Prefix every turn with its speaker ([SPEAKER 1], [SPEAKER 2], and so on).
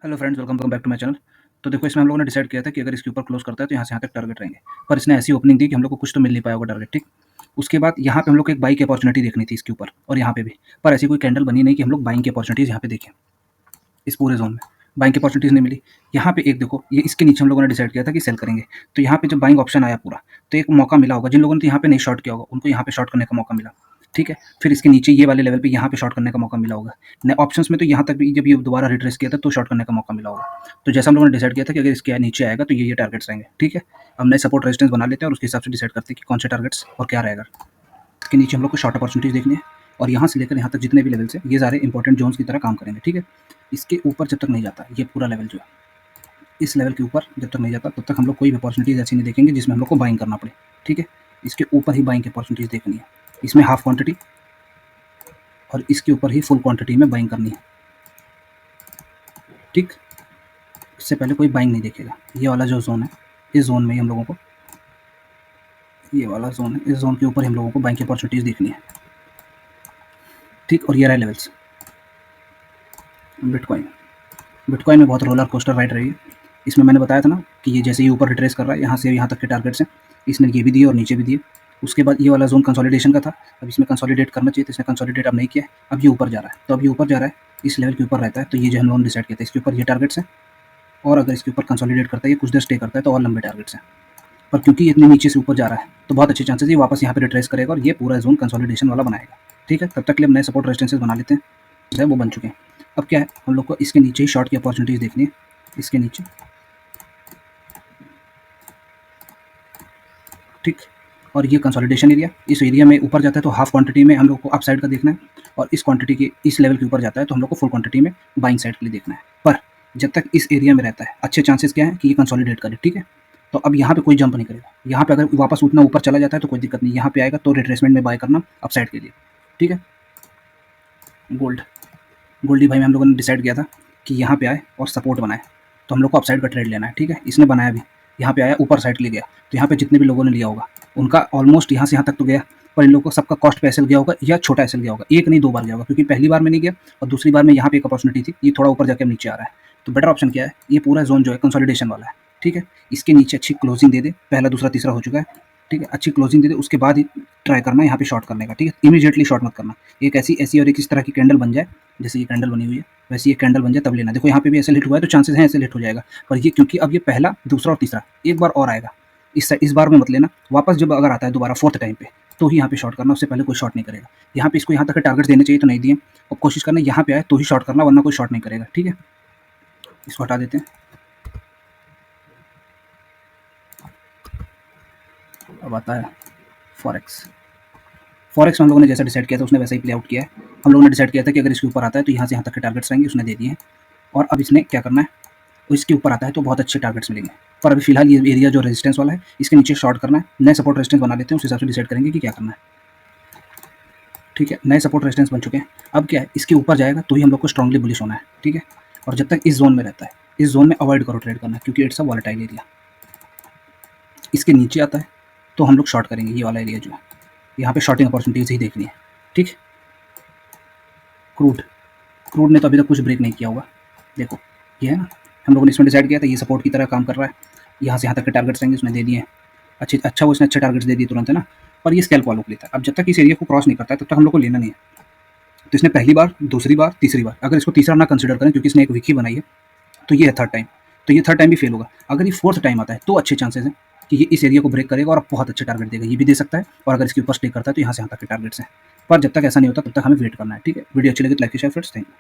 [SPEAKER 1] Hello friends, welcome back to my channel. तो देखो, इसमें हम लोगों ने डिसाइड किया था कि अगर इसके ऊपर क्लोज करता है तो यहाँ से यहाँ तक टारगेट रहेंगे। पर इसने ऐसी ओपनिंग दी कि हम लोग को कुछ तो मिल नहीं पाया होगा टारगेट, ठीक। उसके बाद यहाँ पे हम लोग को एक बाइंग की अपॉर्चुनिटी देखनी थी इसके ऊपर और यहाँ पे भी। पर ऐसी कोई कैंडल बनी नहीं कि हम लोग बाइंग की अपॉर्चुनिटीज़ यहाँ पे देखें। इस पूरे जोन में बाइंग की अपॉर्चुनिटीज़ नहीं मिली। यहाँ पे एक देखो, ये इसके नीचे हम लोगों ने डिसाइड किया था कि सेल करेंगे। तो यहाँ पे जब बाइंग ऑप्शन आया पूरा, तो एक मौका मिला होगा जिन लोगों ने तो यहाँ पे नहीं शॉर्ट किया होगा, उनको यहाँ पे शॉर्ट करने का मौका मिला, ठीक है। फिर इसके नीचे ये वाले लेवल पे यहाँ पे शॉर्ट करने का मौका मिला होगा। नए ऑप्शंस में तो यहाँ तक भी जब ये दोबारा रिट्रेस किया था तो शॉर्ट करने का मौका मिला होगा। तो जैसा हम लोगों ने डिसाइड किया था कि अगर इसके नीचे आएगा तो ये टारगेट्स रहेंगे, ठीक है। हम नए सपोर्ट रेजिस्टेंस बना लेते हैं और उसके हिसाब से डिसाइड करते हैं कि कौन से टारगेट्स और क्या रहेगा। इसके नीचे हम लोग को शॉर्ट अपॉर्चुनिटीज़ देखनी है और यहाँ से लेकर यहाँ तक जितने भी लेवल्स हैं ये सारे इंपॉर्टेंट जोन्स की तरह काम करेंगे, ठीक है। इसके ऊपर जब तक नहीं जाता ये पूरा लेवल जो है, इस लेवल के ऊपर जब तक नहीं जाता तब तक हम लोग कोई भी अपॉर्चुनिटीज़ ऐसी नहीं देखेंगे जिसमें हम लोग को बाइंग करना पड़े, ठीक है। इसके ऊपर ही बाइंग की अपॉर्चुनिटीज़ देखनी है। इसमें हाफ क्वांटिटी और इसके ऊपर ही फुल क्वांटिटी में बाइंग करनी है, ठीक। इससे पहले कोई बाइंग नहीं देखेगा। ये वाला जो जोन है, इस जोन में ही हम लोगों को, ये वाला जोन है, इस जोन के ऊपर हम लोगों को बाइंग की अपॉर्चुनिटीज़ देखनी है, ठीक। और ये रहा लेवल्स। बिटकॉइन में बहुत रोलर कोस्टर राइड रही है। इसमें मैंने बताया था ना कि ये जैसे ही ऊपर रिट्रेस कर रहा है, यहाँ से यहाँ तक के टारगेट्स हैं। इसने ये भी दिए और नीचे भी दिए। उसके बाद ये वाला जोन कंसोलिडेशन का था। अब इसमें कंसोलिडेट करना चाहिए, तो इसने कंसोलिडेट अब नहीं किया। अब ये ऊपर जा रहा है, तो अब ये ऊपर जा रहा है, इस लेवल के ऊपर रहता है। तो ये जो हम लोगों ने डिसाइड किया था, इसके ऊपर ये टारगेट्स हैं और अगर इसके ऊपर कंसोलिडेट करता है, ये कुछ देर स्टे करता है, तो और लंबे टारगेट्स हैं। पर क्योंकि ये इतने नीचे से ऊपर जा रहा है तो बहुत अच्छे चांसेस ये वापस यहाँ पे रिट्रेस करेगा और ये पूरा जोन कंसोलिडेशन वाला बनाएगा, ठीक है। तब तक के लिए हम नए सपोर्ट रेजिस्टेंसेस बना लेते हैं, जो है वो बन चुके हैं। अब क्या है, हम लोग को इसके नीचे ही शॉर्ट की अपॉर्चुनिटीज़ देखनी है। इसके नीचे, ठीक। और ये कंसोलिडेशन एरिया, इस एरिया में ऊपर जाता है तो हाफ क्वांटिटी में हम लोग को अप साइड का देखना है और इस क्वांटिटी के इस लेवल के ऊपर जाता है तो हम लोग को फुल क्वांटिटी में बाइंग साइड के लिए देखना है। पर जब तक इस एरिया में रहता है, अच्छे चांसेस क्या है कि ये कंसोलिडेट करे, ठीक है। तो अब यहाँ पे कोई जंप नहीं करेगा। यहाँ पे अगर वापस उतना ऊपर चला जाता है तो कोई दिक्कत नहीं, यहाँ पे आएगा तो रिट्रेसमेंट में बाय करना अप साइड के लिए, ठीक है। गोल्डी भाई में हम लोगों ने डिसाइड किया था कि यहाँ पे आए और सपोर्ट बनाए, तो हम लोग को अपसाइड का ट्रेड लेना है, ठीक है। इसने बनाया भी, यहाँ पे आया ऊपर साइड के लिए गया, तो यहाँ पे जितने भी लोगों ने लिया होगा उनका ऑलमोस्ट यहाँ से यहाँ तक तो गया। पर इन लोगों को सबका कॉस्ट पे एसएल गया होगा या छोटा एसएल गया होगा, एक नहीं दो बार गया होगा, क्योंकि पहली बार में नहीं गया और दूसरी बार में यहाँ पे एक अपॉर्चुनिटी थी, ये थोड़ा ऊपर जाके नीचे आ रहा है। तो बेटर ऑप्शन क्या है, ये पूरा जोन जो है कंसोलिडेशन वाला है, ठीक है। इसके नीचे अच्छी क्लोजिंग दे दे, पहला दूसरा तीसरा हो चुका है, ठीक है। अच्छी क्लोजिंग दे दे, उसके बाद ही ट्राई करना है यहाँ पे शॉर्ट करने का, ठीक है। इमीडिएटली शॉर्ट मत करना। एक ऐसी और एक इस तरह की कैंडल बन जाए, जैसे ये कैंडल बनी हुई है वैसे ये कैंडल बन जाए तब लेना। देखो यहाँ पे भी ऐसे हिट हुआ है तो चांसेस हैं ऐसे हिट हो जाएगा। पर ये क्योंकि अब ये पहला दूसरा और तीसरा एक बार और आएगा, इस बार में मत लेना। वापस जब अगर आता है दोबारा फोर्थ टाइम पे तो ही यहाँ पे शॉर्ट करना, उससे पहले कोई शॉर्ट नहीं करेगा। यहाँ पे इसको यहाँ तक टारगेट देने चाहिए तो नहीं दिए। अब कोशिश करना यहाँ पे आए तो ही शॉर्ट करना, वरना कोई शॉर्ट नहीं करेगा, ठीक है। इसको हटा देते हैं। अब आता है फॉरेक्स। फॉरेक्स में हम लोगों ने जैसा डिसाइड किया था उसने वैसा ही प्ले आउट किया है। हम लोगों ने डिसाइड किया था कि अगर इसके ऊपर आता है तो यहाँ से यहाँ तक के टारगेट्स रहेंगे, उसने दे दिए हैं। और अब इसने क्या करना है, तो इसके ऊपर आता है तो बहुत अच्छे टारगेट्स मिलेंगे। पर अभी फिलहाल ये एरिया जो रेजिस्टेंस वाला है इसके नीचे शॉर्ट करना है। नए सपोर्ट रेजिस्टेंस बना लेते हैं, उस हिसाब से डिसाइड करेंगे कि क्या करना है, ठीक है। नए सपोर्ट रेजिस्टेंस बन चुके हैं। अब क्या है, इसके ऊपर जाएगा तो ही हम लोग को स्ट्रांगली बुलिश होना है, ठीक है। और जब तक इस जोन में रहता है, इस जोन में अवॉइड करो ट्रेड करना, क्योंकि इट्स अ वॉलेटाइल एरिया। इसके नीचे आता है तो हम लोग शॉर्ट करेंगे, ये वाला एरिया जो है यहाँ पे शॉर्टिंग अपॉर्चुनिटीज ही देखनी है, ठीक। क्रूड ने तो अभी तक कुछ ब्रेक नहीं किया होगा। देखो ये है ना, हम लोगों ने इसमें डिसाइड किया था ये सपोर्ट की तरह काम कर रहा है। यहाँ से यहाँ तक के टारगेट्स रहेंगे, उसने दे दिए हैं। अच्छा वो इसने अच्छे टारगेट्स दे दिए तुरंत, है ना। पर ये स्कैल्प वालों के लिए था। अब जब तक इस एरिया को क्रॉस नहीं करता है तब तक हम लोग को लेना नहीं है। तो इसने पहली बार, दूसरी बार, तीसरी बार, अगर इसको तीसरा ना कंसिडर करें क्योंकि इसने एक विकी बनाई है, तो ये है थर्ड टाइम। तो ये थर्ड टाइम भी फेल होगा। अगर ये फोर्थ टाइम आता है तो अच्छे चांसेस हैं कि ये इस एरिया को ब्रेक करेगा और बहुत अच्छे टारगेट देगा, ये भी दे सकता है। और अगर इसके ऊपर स्टे करता है तो यहाँ से यहाँ तक के टारगेट्स हैं। पर जब तक ऐसा नहीं होता तब तक हमें वेट करना है, ठीक है। वीडियो अच्छी लगी तो like share friends, thank you.